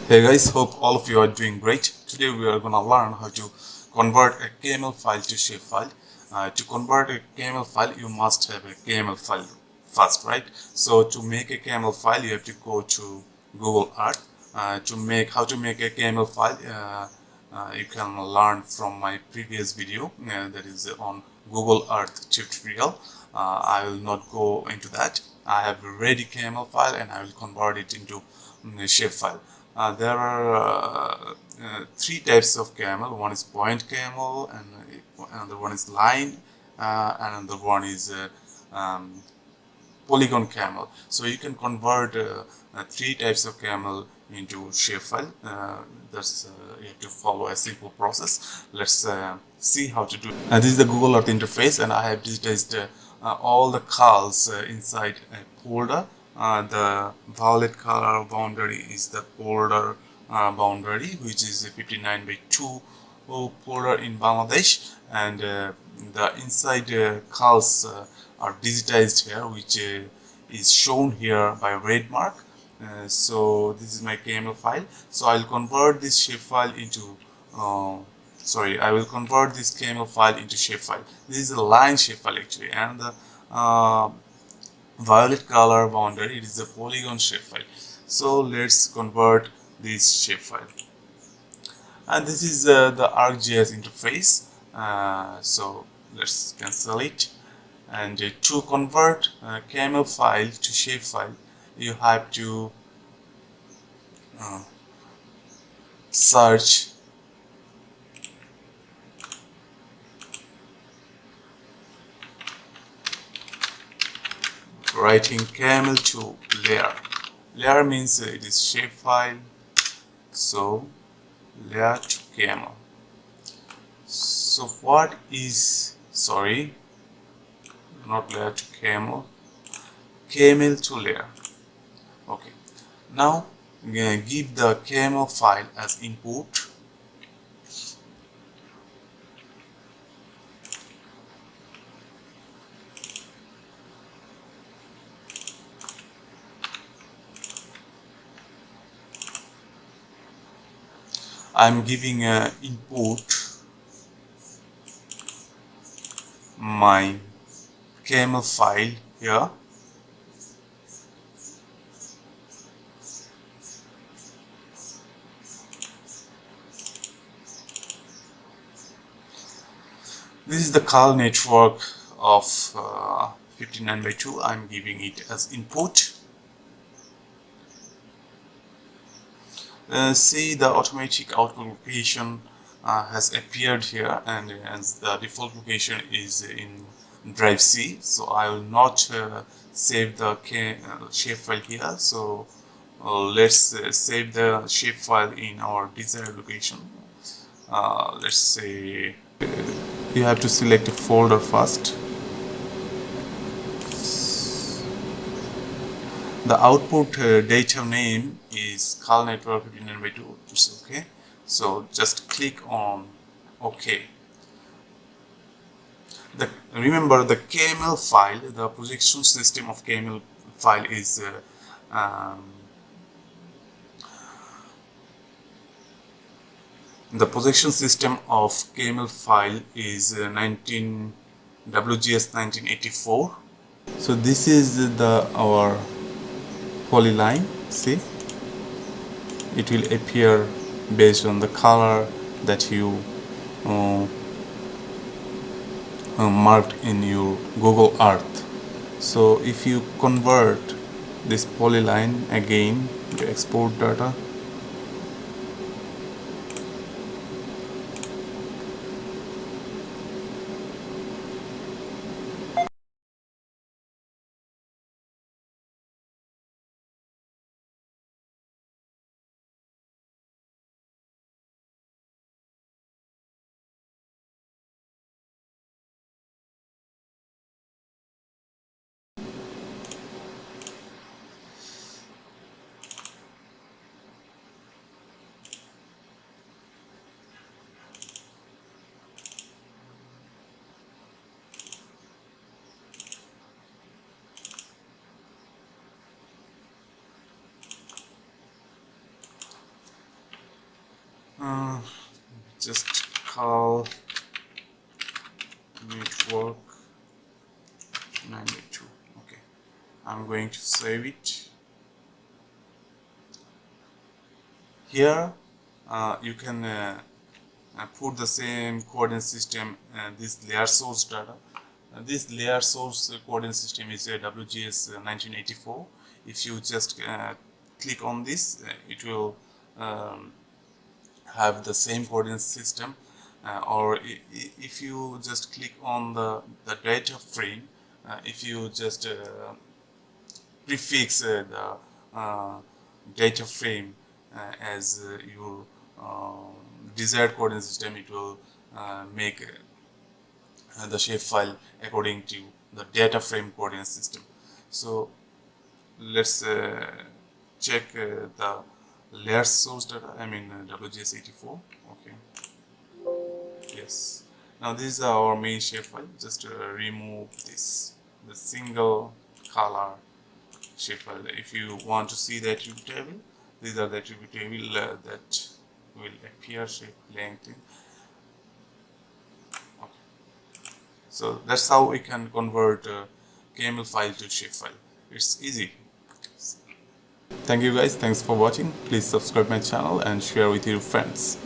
Hey guys, hope all of you are doing great. Today we are gonna learn how to convert a KML file to shape file. To convert a KML file, you must have a KML file first, right? So to make a KML file, you have to go to Google Earth. How to make a KML file, you can learn from my previous video that is on Google Earth tutorial. I will not go into that. I have a ready KML file and I will convert it into a shape file. There are three types of KML. One is point KML, and another one is line, and another one is polygon KML. So you can convert three types of KML into shapefile. You have to follow a simple process. Let's see how to do it. This is the Google Earth interface, and I have digitized all the calls inside a folder. The violet color boundary is the folder boundary, which is a 59:2 folder in Bangladesh, and the inside calls are digitized here, which is shown here by red mark. So this is my KML file. So I'll convert this shapefile into I will convert this KML file into shapefile. This is a line shapefile actually, and the violet color boundary, it is a polygon shapefile. So let's convert this shapefile. And this is the ArcGIS interface. So let's cancel it. And to convert KML file to shapefile, you have to search writing KML to layer. Layer means it is shapefile, so layer to KML. So what is, not layer to KML, KML to layer. Okay, now give the KML file as input. I'm giving input my KML file here. This is the call network of 59:2. I'm giving it as input. See, the automatic output location has appeared here, and as the default location is in drive C, so I will not save the shapefile here. So let's save the shapefile in our desired location. Let's say you have to select a folder first. The output data name is call network 59:2. It's okay. So just click on OK. Remember the KML file, the projection system of KML file is the projection system of KML file is WGS 1984. So this is our polyline. See, it will appear based on the color that you marked in your Google Earth. So if you convert this polyline again to export data, uh, just call network 92. Okay, I'm going to save it. Here you can put the same coordinate system, this layer source data. This layer source coordinate system is WGS 1984. If you just click on this, it will have the same coordinate system, or if you just click on the data frame, if you just prefix the data frame as your desired coordinate system, it will make the shapefile according to the data frame coordinate system. So let's check the layer source data, I mean WGS 84. Okay, yes. Now this is our main shapefile. Just remove this, the single color shapefile. If you want to see the attribute table, these are the attribute table that will appear, shape, length. Okay. So that's how we can convert KML file to shapefile. It's easy. Thank you guys. Thanks for watching. Please subscribe my channel and share with your friends.